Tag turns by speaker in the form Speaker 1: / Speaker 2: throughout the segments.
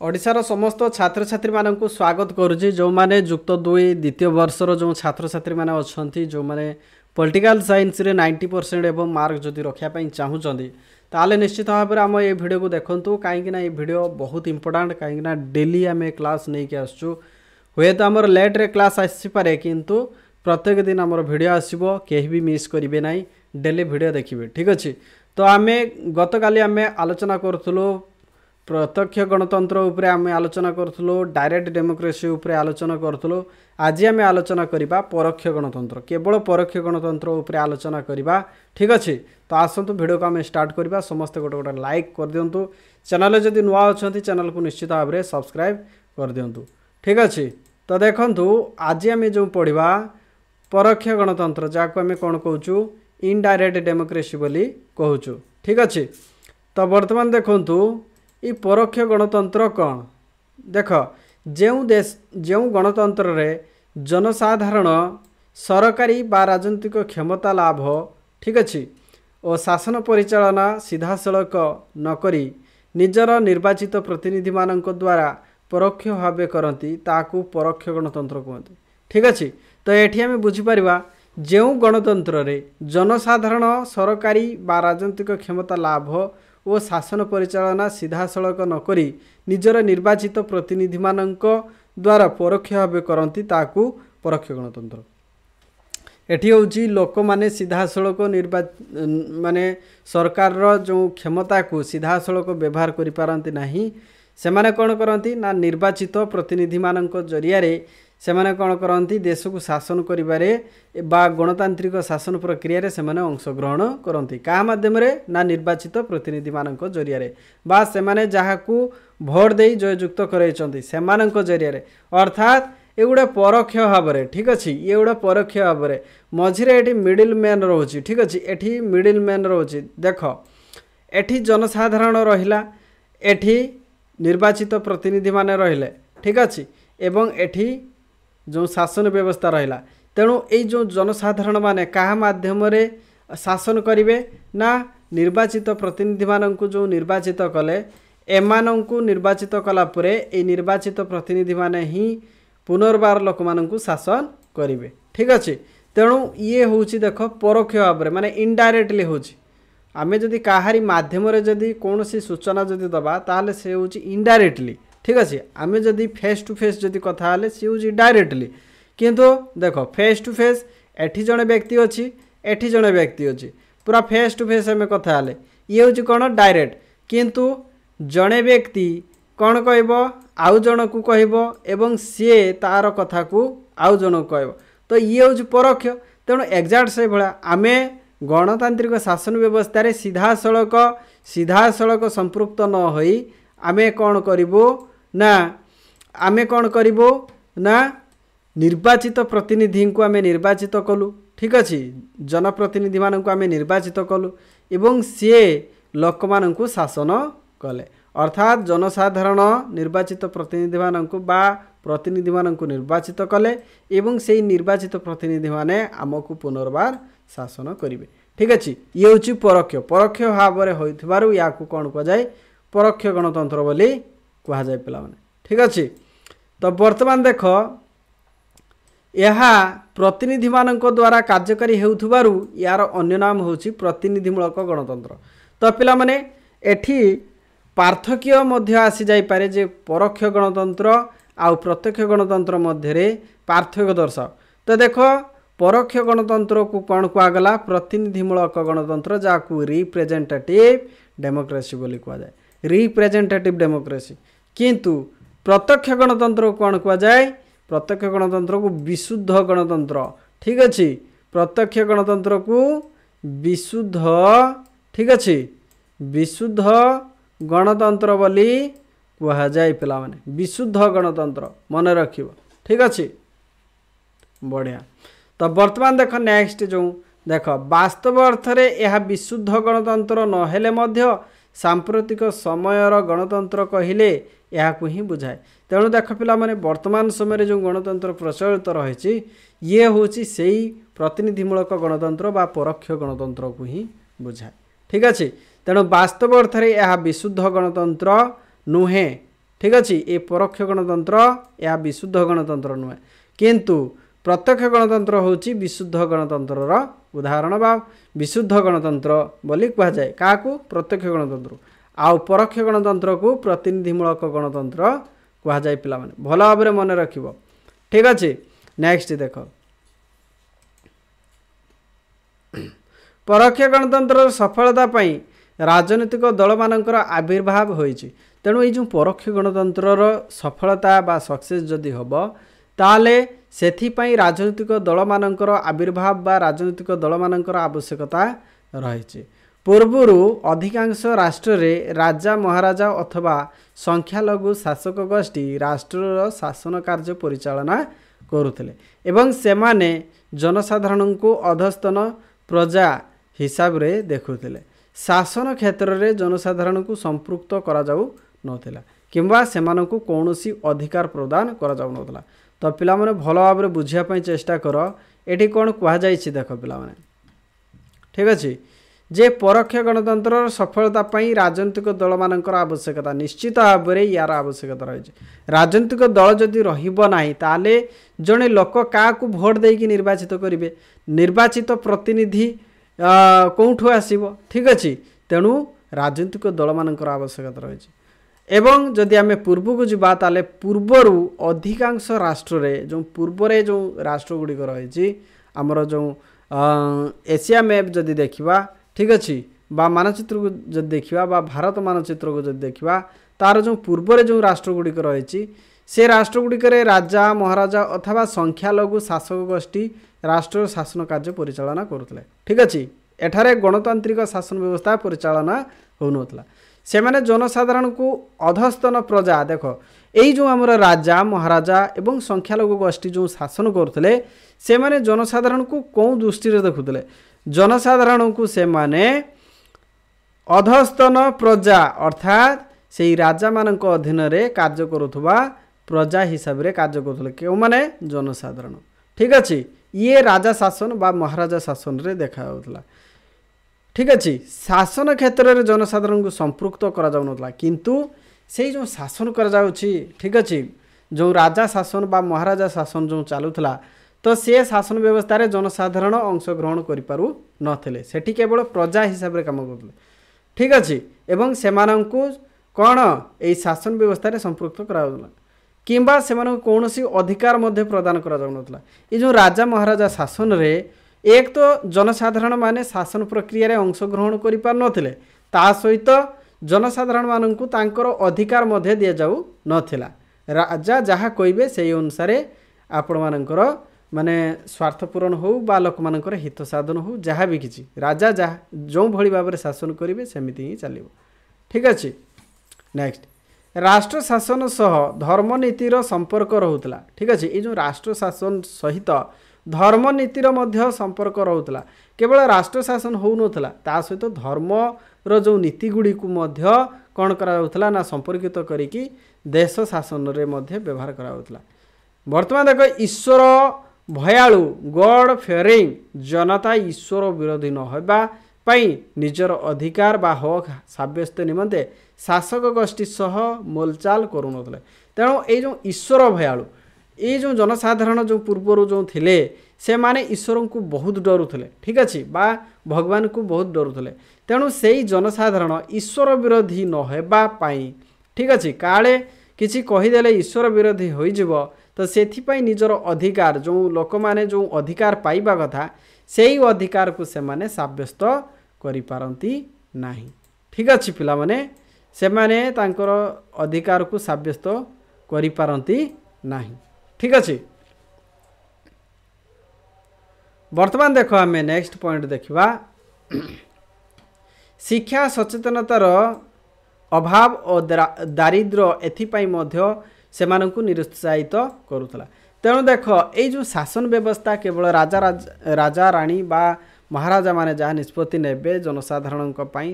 Speaker 1: ओडिशार समस्त छात्र छात्री मानक स्वागत करुच्ची जो माने जुक्त 2 द्वितीय वर्षर जो छात्र छात्री माने अछंती जो माने पॉलिटिकल साइंस रे 90% एवं मार्क जदि रखिया चाहूँगी ताले निश्चित भाव में आम ये वीडियो को देखंतु कहीं ये वीडियो बहुत इंपोर्टेंट कहीं डेली आम क्लास नहीं आसचु हे तो आमर लेट रे क्लास आसीपारे किंतु प्रत्येक दिन आमर वीडियो आसबो केही भी मिस करिवे नाही डेली वीडियो देखिए ठीक अच्छे। तो आम गतकाली आम आलोचना करूँ प्रत्यक्ष गणतंत्र उपरे आम आलोचना करूँ डायरेक्ट डेमोक्रेसी उपरे आलोचना करूँ आज आम आलोचना करबा परोक्ष गणतंत्र केवल परोक्ष गणतंत्र उपरे आलोचना करबा ठीक अच्छे। तो आसतु वीडियो को आम स्टार्ट करबा समस्त गोटे गोटे लाइक कर दिंतु चैनल जदि नुआ अच्छा चैनल को निश्चित भाव में सब्सक्राइब कर दिंतु ठीक अच्छे। तो देखंतु आज आम जो पढ़ा परोक्ष गणतंत्र जहाँ आम कौन कहूँ इनडायरेक्ट डेमोक्रेसी बोली कहूँ ठीक अच्छे। तो वर्तमान देखंतु ई परोक्ष गणतंत्र कौन देख जो गणतंत्र रे जनसाधारण सरकारी बा राजनीतिक क्षमता लाभ ठीक अच्छे और शासन परिचालना सीधासलख नकरी निजर निर्वाचित प्रतिनिधि मानक द्वारा परोक्ष भाव करती ताकू परोक्ष गणतंत्र कहते ठीक अच्छे। तो ये आम बुझीपर जो गणतंत्र रे जनसाधारण सरकारी बा राजनीतिक क्षमता लाभ और शासन परिचालना सीधासलख नकरी निजर निर्वाचित प्रतिनिधि मानक द्वारा परोक्ष भाव करती ताकू परोक्ष गणतंत्र। एठी होची लोक माने सीधासलख माने सरकार जो क्षमता को सीधासलख व्यवहार करि पारंती नाही सेमाने कौन करती ना निर्वाचित प्रतिनिधि मानक जरिया सेमाने कौन करती देश को शासन करिबारे बा गणतांत्रिक शासन प्रक्रिया रे सेमाने अंशग्रहण करती क्या माध्यम ना निर्वाचित प्रतिनिधि मानक जरिया बा सेमाने जहाकू भोट दे जययुक्त करैछंती सेमानक जरिया अर्थात ये गोटे परोक्ष भाव में ठीक अच्छे ये गोटे परोक्ष भाव में मझे ये मिडिल मैन रोचे ठीक अच्छे एठी मिडिल मैन रोचे देख एठी जनसाधारण रहिला एठी निर्वाचित प्रतिनिधि माने रहिले ठीक अच्छे एवं एठी जो शासन व्यवस्था रहिला तेणु ये जो जनसाधारण माने क्या माध्यम शासन करेंगे ना निर्वाचित प्रतिनिधि मानक जो निर्वाचित कले एमानंकु निर्वाचित कलापुरे ये निर्वाचित प्रतिनिधि माने ही पुनर्बार लोक मानक शासन करेंगे ठीक अच्छे। तेणु ये हूँ देख परोक्ष भाव में माने इनडायरेक्टली हूँ आम जदि कहारी मध्यम जदि कौन सी सूचना जदि दबा ताले से हूँ इनडायरेक्टली ठीक अच्छे। आम जदि फेस टू फेस जदि कथा हाले सी हूँ डायरेक्टली किंतु देख फेस टू फेस एठी जड़े व्यक्ति अच्छी एठी जड़े व्यक्ति अच्छी पूरा फेस टू फेस आम कथा हाले ये हूँ कौन डायरेक्ट किंतु जड़े व्यक्ति कौन कहब आउ जन को कहब एवं सी तार कथा को आउ जन को कहब तो ये हूँ परोक्ष। तेणु एक्जाक्ट से भाया आम गणतांत्रिक शासन व्यवस्था रे सीधासलख संपृक्त न होई आमे कौन करिबो ना आमे कौन करिबो ना निर्वाचित प्रतिनिधि को आमे निर्वाचित कलु ठीक अच्छे जनप्रतिनिधि मान को आमे निर्वाचित कलु एवं सी लोक मानक शासन कले अर्थात जनसाधारण निर्वाचित प्रतिनिधि मानक बा प्रतिनिधि मानक निर्वाचित कले एवं से निर्वाचित प्रतिनिधि माने आमको पुनर्बार शासन करेंगे ठीक अच्छे। ये हूँ परोक्ष भाव में होइथिबारु याकू कौन कहुए परोक्ष गणतंत्र बोली कहुए पिला माने ठीक अच्छे। तो वर्तमान देख यह प्रतिनिधि मानक द्वारा कार्यकारी होउथिबारु यार अन्य नाम होची प्रतिनिधिमूलक गणतंत्र। तो पिला माने एठी पार्थक्य मध्य आसी जाई पारे जे परोक्ष गणतंत्र आ प्रत्यक्ष गणतंत्र मध्य पार्थक्य दर्शाओ। तो देख परोक्ष गणतंत्र को कौन कहगला प्रतिनिधिमूलक गणतंत्र जहाँ रिप्रेजेंटेटिव डेमोक्रेसी बोली कहुए रिप्रेजेंटेटिव डेमोक्रेसी किंतु प्रत्यक्ष गणतंत्र को कौन कहुए प्रत्यक्ष गणतंत्र को विशुद्ध गणतंत्र ठीक अच्छे प्रत्यक्ष गणतंत्र को विशुद्ध ठीक अच्छे विशुद्ध गणतंत्र बोली कहुए पिला माने विशुद्ध गणतंत्र मन रखिब ठीक अच्छे बढ़िया। तो वर्तमान देख नेक्स्ट जो देख वास्तव अर्थ रे यह विशुद्ध गणतंत्र नहेले मध्य सांप्रतिक समयर गणतंत्र कहिले यह को ही बुझाए। तेणु देख पिला माने वर्तमान समय जो गणतंत्र प्रचलित रही ये हूँ से प्रतिनिधिमूलक गणतंत्र बा परोक्ष गणतंत्र को ही बुझाए ठीक अच्छे। तेणु वास्तव अर्थ रे यह विशुद्ध गणतंत्र नुहे ठीक अच्छे ये परोक्ष गणतंत्र या विशुद्ध गणतंत्र नुहे किंतु प्रत्यक्ष गणतंत्र होची विशुद्ध गणतंत्र उदाहरण बा विशुद्ध गणतंत्र बोली कह जाए क्या प्रत्यक्ष गणतंत्र आउ परोक्ष गणतंत्र को प्रतिनिधिमूलक गणतंत्र कह जाए पिला माने भल भाव में मन रखिबो ठीक अच्छे नेक्स्ट देख परोक्ष गणतंत्र सफलता पाई राजनीतिक दल मानकर आविर्भाव होईची तेणु ये जो परोक्ष गणतंत्र सफलता बा सक्सेस जदि हम ताले सेथिपाई राजनीतिक दल मानकर आविर्भाव बा राजनीतिक दल मानकर आवश्यकता रही पूर्वर अधिकांश राष्ट्र रे राजा महाराजा अथवा संख्यालघु शासक गोष्ठी राष्ट्र शासन कार्य परिचालना करुथिले एवं सेमाने जनसाधारण को अधस्तन प्रजा हिसाब रे देखुथिले शासन क्षेत्र रे जनसाधारण को संपृक्त करा जाऊ नथिला किंबा सेमानकु कौनसी अधिकार प्रदान करा जाऊ नथिला तो पिला माने भल भाव में बुझिया पई चेष्टा कर एठी कोन कहा जायछि देख पिला माने ठीक अछि जे परोक्ष गणतंत्र सफलता पाई राजनीतिक दल मानकर आवश्यकता निश्चित भाव में यार आवश्यकता रही राजनीतिक दल जदि रहिबो नाही ताले जणे लोक काकू भोट देकी निर्वाचित करिवे निर्वाचित प्रतिनिधि कोठु आसीबो ठीक अछि तेणु राजनीतिक दल मानकर आवश्यकता रही एवं जदि आम पूर्व को जीवा ताले पूर्वर अधिकांश राष्ट्र रे जो पूर्व रे जो राष्ट्र गुड़िक रही आमर जो एशिया मैप जदि देखिबा ठीक अच्छे बा मानचित्र को जब देखा बा भारत मानचित्र को जब देखा तार जो पूर्व जो राष्ट्र गुड़िक रही से राष्ट्र गुड़िक राजा महाराजा अथवा संख्यालघु शासक गोष्ठी राष्ट्र शासन कार्य परिचालना करुले ठीक अच्छे एठारे गणतांत्रिक शासन व्यवस्था परिचालना होउनथला से माने जनसाधारण को अधस्तन प्रजा देख यही जो आमर राजा महाराजा एवं संख्यालघु गोष्ठी जो शासन करुले से माने जनसाधारण को कौन दृष्टि देखुले जनसाधारण को से माने अधस्तन प्रजा अर्थात से राजा मानक अधीन रे कार्य करुथुबा प्रजा हिसाब रे कार्य करुले क्यों माने जनसाधारण ठीक अच्छे ये राजा शासन बा महाराजा शासन रे देखा होतला ठीक अच्छे शासन क्षेत्र में जनसाधारण को संपृक्त करा जाउ नथला किंतु से जो शासन करा जाउछि ठीक अच्छे जो राजा शासन बा महाराजा शासन जो चलुथला तो से शासन व्यवस्था रे जनसाधारण अंशग्रहण करि पारु नथिले सेठी केवल प्रजा हिसाब रे काम करथले ठीक अच्छे एवं सेमानंकु कोन एई शासन व्यवस्था रे संपृक्त कराउला किंबा सेमानंकु कोनोसी अधिकार मध्ये प्रदान करा जाउ नथला ए जो राजा महाराजा शासन रे एक तो जनसाधारण माने शासन प्रक्रिया रे अंशग्रहण करि पार नथिले ता सहित जनसाधारण मानंकु तांकर अधिकार मध्ये दिया जाउ नथिला राजा जहा कहिबे सेई अनुसार आपण मानकर माने स्वार्थ पूरण हो बा लोक मानकर हित साधन हो जहाँ भी किसी राजा जहाँ जो भली भाव में शासन करेंगे सेमिति ही चलिबो ठीक अच्छे नेक्स्ट राष्ट्र शासन सह धर्मनीतिर संपर्क रोला ठीक अच्छे ये जो राष्ट्र शासन सहित धर्मनीतिर मध्य संपर्क रोला केवल राष्ट्र शासन हो नथला ता सहित धर्म रो जो नीति गुड़ी को मध्य कौन करा ना संपर्कित करिकी देश शासन रे मध्य व्यवहार करा वर्तमान देख ईश्वर भयालु गॉड फेयरिंग जनता ईश्वर विरोधी न होबा पाई निजर अधिकार बा हक साब्यस्त निमंते शासक गोष्ठी सह मोलचाल करुनथले तेणु ये जो ईश्वर भयालु ये जो जनसाधारण जो पूर्वर जो थिले से माने ईश्वर को बहुत डरुथले ठीक अच्छे बा भगवान को बहुत डरुथले तेणु से जनसाधारण ईश्वर विरोधी न होबा पाई ठीक अच्छे काले किसी कहीदेले ईश्वर विरोधी हो जिवो तो सेथिपाई निजर अधिकार जो लोक माने जो अधिकार पाइबा कथा सेही अधिकार को से माने साब्यस्त करि पारंती नाही ठीक अच्छे पिला माने से माने तांकर अधिकार को साब्यस्त करि पारंती नाही ठीक अच्छे वर्तमान देखो आमे नेक्स्ट पॉइंट देखिबा शिक्षा सचेतनतार अभाव और दारिद्र्य एथिपाई मध्य सेमानंकु निरुत्साहित करुथला तेणु देख ये जो शासन व्यवस्था केवल राजा राणी बा महाराजा माने जहाँ निष्पत्ति नेबे जनसाधारण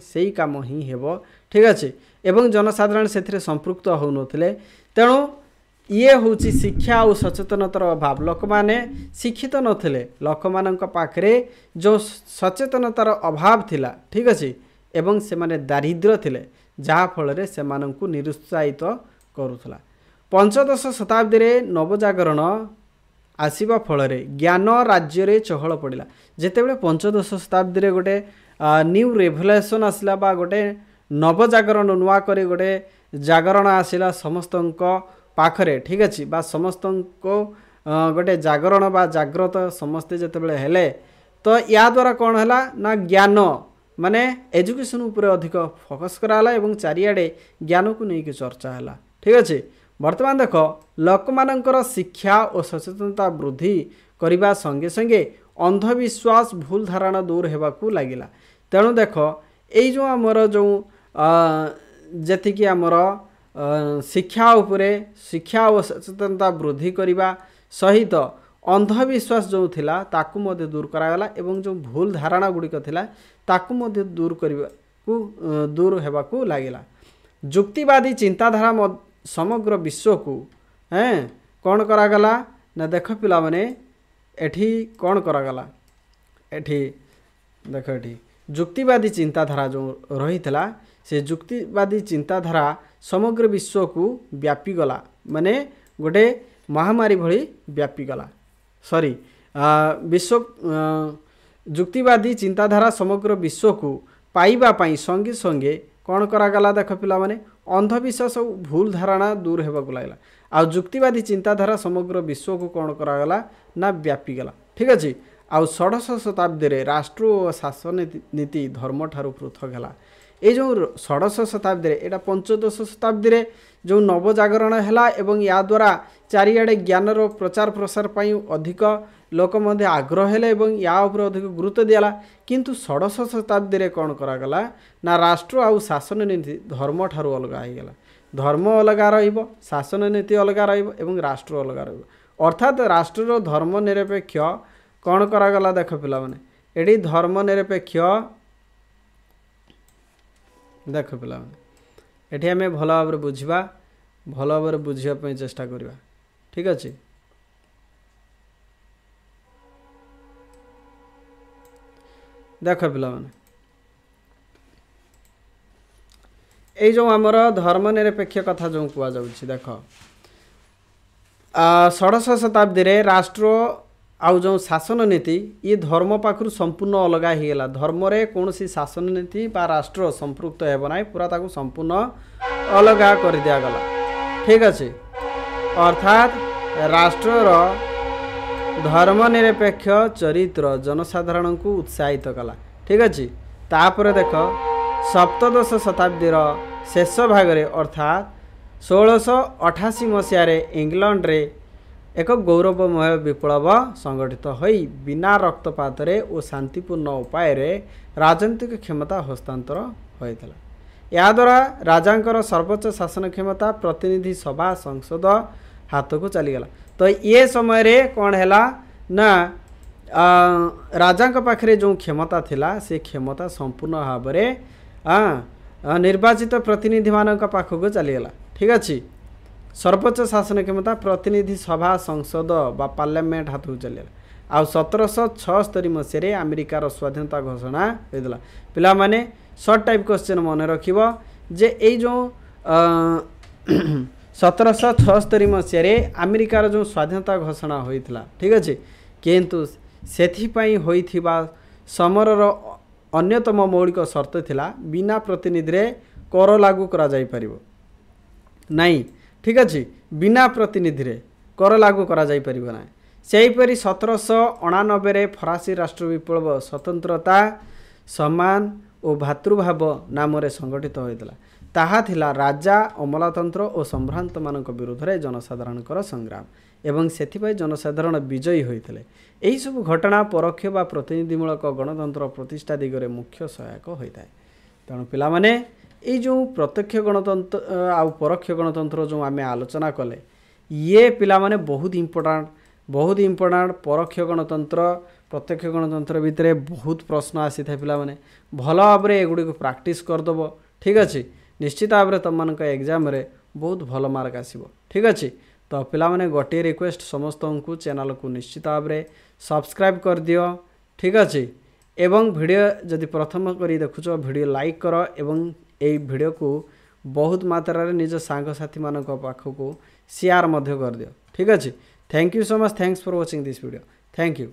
Speaker 1: से काम ही हेबो ठीक अच्छे एवं जनसाधारण से संपृक्त हो नथिले तेणु ये हूँ शिक्षा और सचेतनतार अभाव लोक माने शिक्षित नथिले लोक मानक पाखरे जो सचेतनतार अभाव थिला ठीक अच्छे एवं से माने दारिद्र्य थिले जहाँ फल से मानंकु निरुत्साहित କରୁଥିଲା। पंचदश शताब्दी रे नवजागरण आसीबा फଳରେ ज्ञान राज्य रे चहल पड़ा जितेबाला पंचदश शताब्दी रे गोटे न्यू रेभुलेसन आसला बा गोटे नवजागरण नुआ करे गोटे जागरण आसला समस्त पाखरे ठीक अच्छे बा समस्त गोटे जागरण बा जाग्रत समस्ते जितेबाला हेले तो या द्वारा कौन है ना ज्ञान माने एजुकेशन उपर अधिक फोकस कराला एवं चारिआडे ज्ञान को लेकिन चर्चा है ठीक अच्छे। वर्तमान देख लोक मानकर शिक्षा और सचेतनता वृद्धि करने संगे संगे अंधविश्वास भूल धारणा दूर होगाकू लगिला। तेणु देख यही जो आमर जो जी आमर शिक्षा उपरे शिक्षा और सचेतनता वृद्धि करने सहित अंधविश्वास जो थिला ताकू मध्य दूर करागला एवं जो भूल धारणा गुड़िक थिला ताकू मध्य दूर होगाकू लगिला। जुक्तिवादी चिंताधारा समग्र विश्व को कौन करागला ना देख पिला माने एठी कौन करागला एठी देख एठी जुक्तिवादी चिंताधारा जो रही थिला से जुक्तिवादी चिंताधारा समग्र विश्व को व्यापी गला माने गोटे महामारी भली व्यापी गला सॉरी विश्व जुक्तिवादी चिंताधारा समग्र विश्व को पाइबा पाई संगे संगे कौन करागला देख पिला माने अंधविश्वास और भूल धारणा दूर होगाकू लगला। आ जुक्तिवादी चिंताधारा समग्र विश्व को कौन करागला ना व्यापी गला ठीक अच्छे। आ षोडश शताब्दी रे राष्ट्र और शासन नीति धर्म ठारू पृथक है। ये जो षोडश शताब्दी रे एटा पंचदश शताब्दी रे जो नवजागरण है एवं या द्वारा चारिआडे ज्ञानर प्रचार प्रसार पाई अधिक लोक मध्य आग्रह है एवं या उपर अधिक गुरुत्व दिला। किंतु षोडश शताब्दी रे कौन करागला ना राष्ट्र आउ शासन नीति धर्म ठारू अलगा हो गला। धर्म अलगा रहिबो शासन नीति अलगा रहिबो एवं राष्ट्र अलगा रहिबो अर्थात राष्ट्र धर्म निरपेक्ष कौन करागला देख पिला माने एडी धर्म निरपेक्ष देख पिला माने एठी हमें भल भाव बुझा भल भाव बुझापी चेष्टा करवा ठीक अच्छे। देख पिला माने ये जो आमर धर्म निरपेक्ष कथा जो कह जाऊँगी देख षोडश शताब्दी रे राष्ट्र आउ जो शासन नीति ये धर्म पाखु संपूर्ण अलग होगा। धर्म रे कौन सी शासन नीति बा राष्ट्र संपृक्त होना पूरा ताकू संपूर्ण अलग कर दिगला ठीक अच्छे। अर्थात राष्ट्रर धर्मनिरपेक्ष चरित्र जनसाधारण को उत्साहित कला ठीक अच्छे। तापर देख सप्तदश शताब्दीर शेष भागरे अर्थात 1688 मसीह इंग्लैंड रे एक गौरवमय विप्लव संगठित होई बिना रक्तपात और शांतिपूर्ण उपाय राजनीतिक क्षमता हस्तांतर होता। या द्वारा राजांकर सर्वोच्च शासन क्षमता प्रतिनिधि सभा संसद हाथ को चलीगला। तो ये समय रे कौन है ना राजा पाखे जो क्षमता थिला से क्षमता संपूर्ण भाव में निर्वाचित प्रतिनिधि मान पाखक चलीगला ठीक अच्छे। सर्वोच्च शासन क्षमता प्रतिनिधि सभा संसद बा पार्लियामेंट हाथ को चलीगला। आ 1776 मसीह अमेरिकार स्वाधीनता घोषणा होता। पिला माने शॉर्ट टाइप क्वेश्चन मन रखिबो जे ए जो 1776 मसीह अमेरिकार जो स्वाधीनता घोषणा होता ठीक अच्छे। किंतु सेथिपाई होइथिबा समरर अन्यतम मौलिक शर्त थिला बिना प्रतिनिधि रे कर लागू करा जाई परिबो नहीं ठीक अच्छे। बिना प्रतिनिधि रे कर लागू करा जाई परिबो ना। सेहीपरि 1789 रे फरासी राष्ट्र विप्लव स्वतंत्रता सम्मान और भातृभाव नाम संगठित होता। ताहा थिला राजा अमलातंत्र और सम्भ्रांत मानक विरुद्ध रे जनसाधारणकर संग्राम एवं सेथिपाई जनसाधारण विजयी होते। यही सब घटना परोक्ष बा प्रतिनिधिमूलक गणतंत्र प्रतिष्ठा दिगरे मुख्य सहायक होता है। तेणु पिला माने ये जो प्रत्यक्ष गणतंत्र आउ परोक्ष गणतंत्र जो आम आलोचना कले ये पिला माने बहुत इम्पोर्टाट परोक्ष गणतंत्र प्रत्यक्ष गणतंत्र भितर बहुत प्रश्न आसी था पिला माने भल भाव में एगुड़ी को प्रैक्टिस करदेव ठीक अच्छे। निश्चित भाव में तुम मान एग्जाम रे बहुत भल मार्क आसो ठीक अच्छे। तो पिला माने गोटे रिक्वेस्ट समस्त को चैनल को निश्चित भाव में सब्सक्राइब कर दियो ठीक अच्छे। एवं वीडियो जदि प्रथम करी देखुच वीडियो लाइक कर एवं ये वीडियो को बहुत मात्रा रे निज सांगसाथी मानक पाखक शेयर कर दियो ठीक अच्छे thank you so much thanks for watching this video thank you.